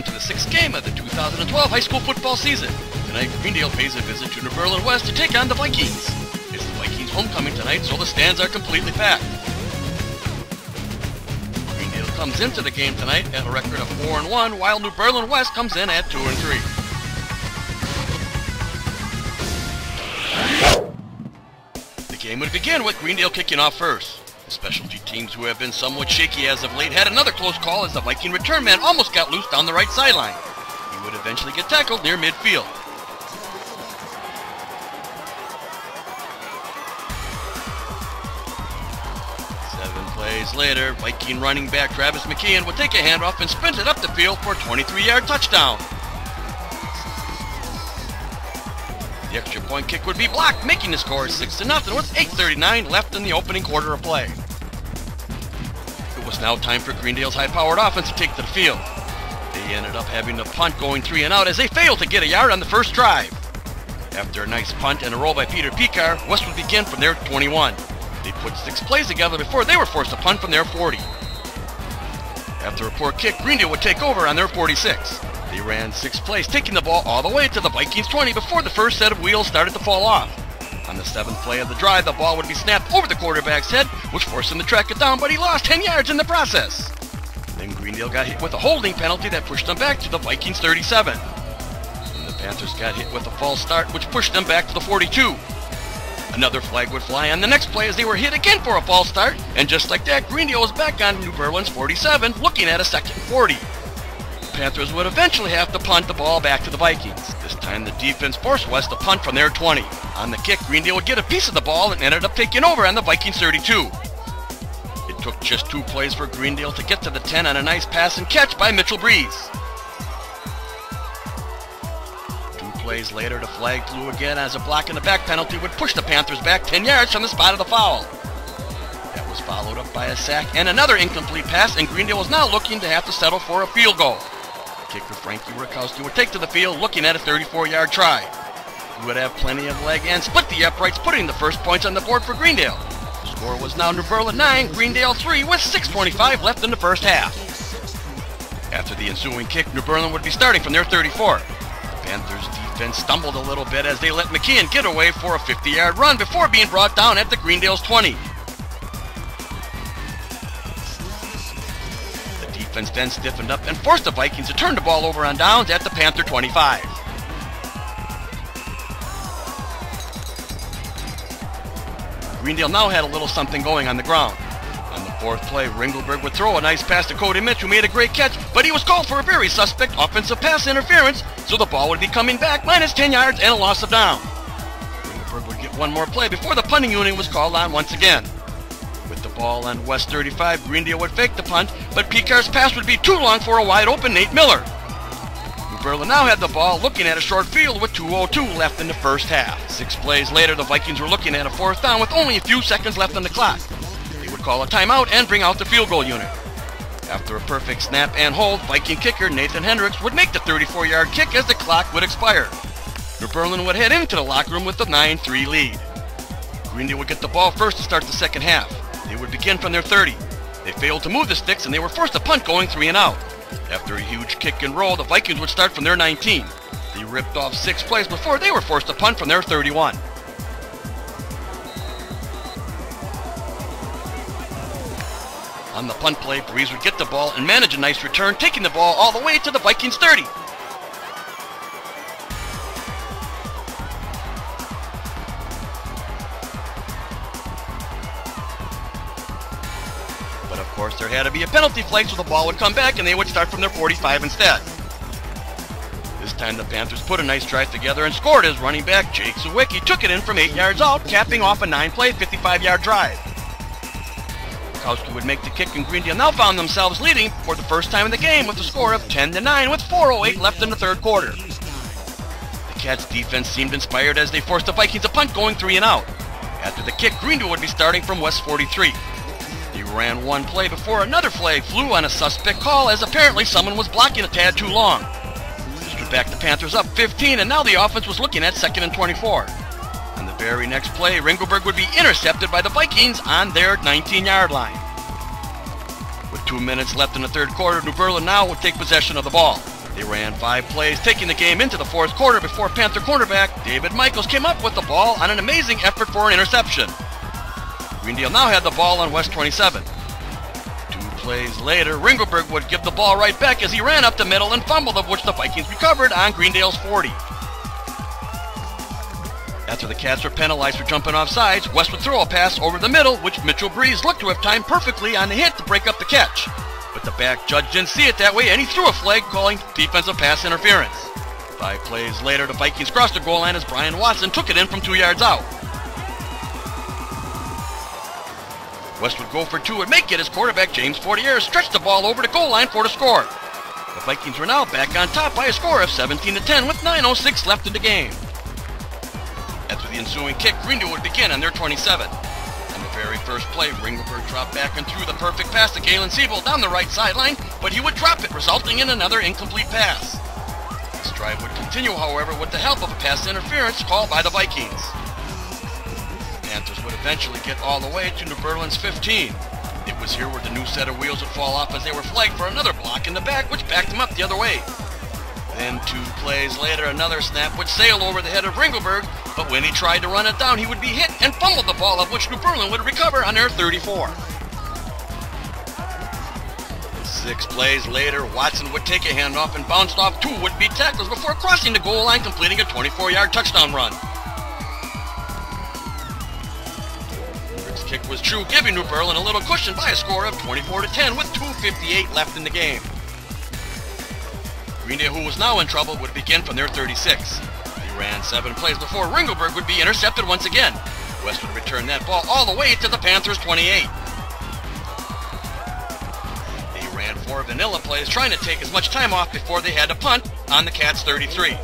to the 6th game of the 2012 high school football season. Tonight, Greendale pays a visit to New Berlin West to take on the Vikings. It's the Vikings' homecoming tonight, so the stands are completely packed. Greendale comes into the game tonight at a record of 4-1, while New Berlin West comes in at 2-3. The game would begin with Greendale kicking off first. The specialty teams, who have been somewhat shaky as of late, had another close call as the Viking return man almost got loose down the right sideline. He would eventually get tackled near midfield. Plays later, Viking running back Travis McKeon would take a handoff and sprint it up the field for a 23-yard touchdown. The extra point kick would be blocked, making the score 6-0 with 8:39 left in the opening quarter of play. It was now time for Greendale's high-powered offense to take to the field. They ended up having the punt going 3 and out as they failed to get a yard on the first drive. After a nice punt and a roll by Peter Pekar, West would begin from their 21. They put 6 plays together before they were forced to punt from their 40. After a poor kick, Greendale would take over on their 46. They ran 6 plays, taking the ball all the way to the Vikings' 20 before the first set of wheels started to fall off. On the 7th play of the drive, the ball would be snapped over the quarterback's head, which forced him to track it down, but he lost 10 yards in the process. Then Greendale got hit with a holding penalty that pushed them back to the Vikings' 37. And the Panthers got hit with a false start, which pushed them back to the 42. Another flag would fly on the next play as they were hit again for a false start, and just like that, Greendale was back on New Berlin's 47, looking at a 2nd and 40. The Panthers would eventually have to punt the ball back to the Vikings. This time the defense forced West to punt from their 20. On the kick, Greendale would get a piece of the ball and ended up taking over on the Vikings' 32. It took just 2 plays for Greendale to get to the 10 on a nice pass and catch by Mitchell Breeze. Plays later, the flag flew again as a block in the back penalty would push the Panthers back 10 yards from the spot of the foul. That was followed up by a sack and another incomplete pass, and Greendale was now looking to have to settle for a field goal. Kicker Frankie Rakowski would take to the field looking at a 34-yard try. He would have plenty of leg and split the uprights, putting the first points on the board for Greendale. The score was now New Berlin 9, Greendale 3 with 6:25 left in the first half. After the ensuing kick, New Berlin would be starting from their 34. The Panthers' defense stumbled a little bit as they let McKeon get away for a 50-yard run before being brought down at the Greendale's 20. The defense then stiffened up and forced the Vikings to turn the ball over on downs at the Panther 25. Greendale now had a little something going on the ground. On the 4th play, Ringelberg would throw a nice pass to Cody Mitch, who made a great catch, but he was called for a very suspect offensive pass interference, so the ball would be coming back minus 10 yards and a loss of down. Ringelberg would get one more play before the punting unit was called on once again. With the ball on West 35, Greendale would fake the punt, but Pekar's pass would be too long for a wide-open Nate Miller. New Berlin now had the ball, looking at a short field with 2:02 left in the first half. 6 plays later, the Vikings were looking at a 4th down with only a few seconds left on the clock. They would call a timeout and bring out the field goal unit. After a perfect snap and hold, Viking kicker Nathan Hendricks would make the 34-yard kick as the clock would expire. New Berlin would head into the locker room with a 9-3 lead. Greendale would get the ball first to start the second half. They would begin from their 30. They failed to move the sticks and they were forced to punt going 3 and out. After a huge kick and roll, the Vikings would start from their 19. They ripped off 6 plays before they were forced to punt from their 31. On the punt play, Breeze would get the ball and manage a nice return, taking the ball all the way to the Vikings' 30. But of course, there had to be a penalty flag, so the ball would come back and they would start from their 45 instead. This time the Panthers put a nice drive together and scored as running back Jake Sawicki took it in from 8 yards out, capping off a 9-play, 55-yard drive. Rakowski would make the kick, and Greendale now found themselves leading for the first time in the game with a score of 10-9 with 4:08 left in the 3rd quarter. The Cats' defense seemed inspired as they forced the Vikings to punt going 3 and out. After the kick, Greendale would be starting from West 43. They ran 1 play before another flag flew on a suspect call as apparently someone was blocking a tad too long. This would back the Panthers up 15, and now the offense was looking at 2nd and 24. On the very next play, Ringelberg would be intercepted by the Vikings on their 19-yard line. With 2 minutes left in the 3rd quarter, New Berlin now would take possession of the ball. They ran 5 plays, taking the game into the 4th quarter before Panther cornerback David Michaels came up with the ball on an amazing effort for an interception. Greendale now had the ball on West 27. 2 plays later, Ringelberg would give the ball right back as he ran up the middle and fumbled, of which the Vikings recovered on Greendale's 40. After the Cats were penalized for jumping off sides, West would throw a pass over the middle, which Mitchell Breeze looked to have timed perfectly on the hit to break up the catch. But the back judge didn't see it that way, and he threw a flag calling defensive pass interference. 5 plays later, the Vikings crossed the goal line as Brian Watson took it in from 2 yards out. West would go for 2 and make it as quarterback James Fortier stretched the ball over the goal line for the score. The Vikings were now back on top by a score of 17-10 with 9:06 left in the game. After the ensuing kick, Greendale would begin on their 27. On the very first play, Ringelberg dropped back and threw the perfect pass to Galen Siebel down the right sideline, but he would drop it, resulting in another incomplete pass. This drive would continue, however, with the help of a pass interference called by the Vikings. The Panthers would eventually get all the way to New Berlin's 15. It was here where the new set of wheels would fall off as they were flagged for another block in the back, which backed them up the other way. Then 2 plays later, another snap would sail over the head of Ringelberg, but when he tried to run it down, he would be hit and fumbled the ball, of which New Berlin would recover on their 34. 6 plays later, Watson would take a handoff and bounced off 2 would-be tackles before crossing the goal line, completing a 24-yard touchdown run. Rick's kick was true, giving New Berlin a little cushion by a score of 24-10 with 2:58 left in the game. Greendale, who was now in trouble, would begin from their 36. They ran 7 plays before Ringelberg would be intercepted once again. West would return that ball all the way to the Panthers' 28. They ran 4 vanilla plays, trying to take as much time off before they had to punt on the Cats' 33.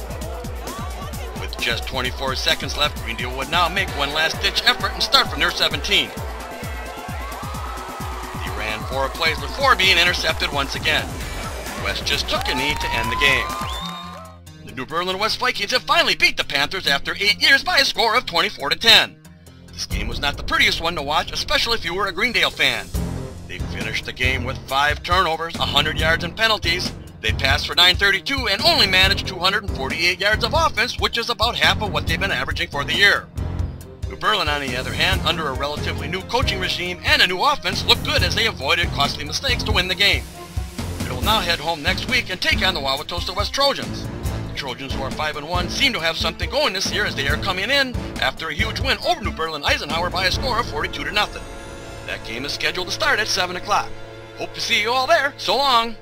With just 24 seconds left, Greendale would now make one last-ditch effort and start from their 17. They ran 4 plays before being intercepted once again. West just took a knee to end the game. The New Berlin West Vikings have finally beat the Panthers after 8 years by a score of 24-10. This game was not the prettiest one to watch, especially if you were a Greendale fan. They finished the game with 5 turnovers, 100 yards and penalties. They passed for 932 and only managed 248 yards of offense, which is about half of what they've been averaging for the year. New Berlin, on the other hand, under a relatively new coaching regime and a new offense, looked good as they avoided costly mistakes to win the game. They will now head home next week and take on the Wauwatosa West Trojans. The Trojans, who are 5-1, seem to have something going this year as they are coming in after a huge win over New Berlin Eisenhower by a score of 42-0. That game is scheduled to start at 7 o'clock. Hope to see you all there. So long.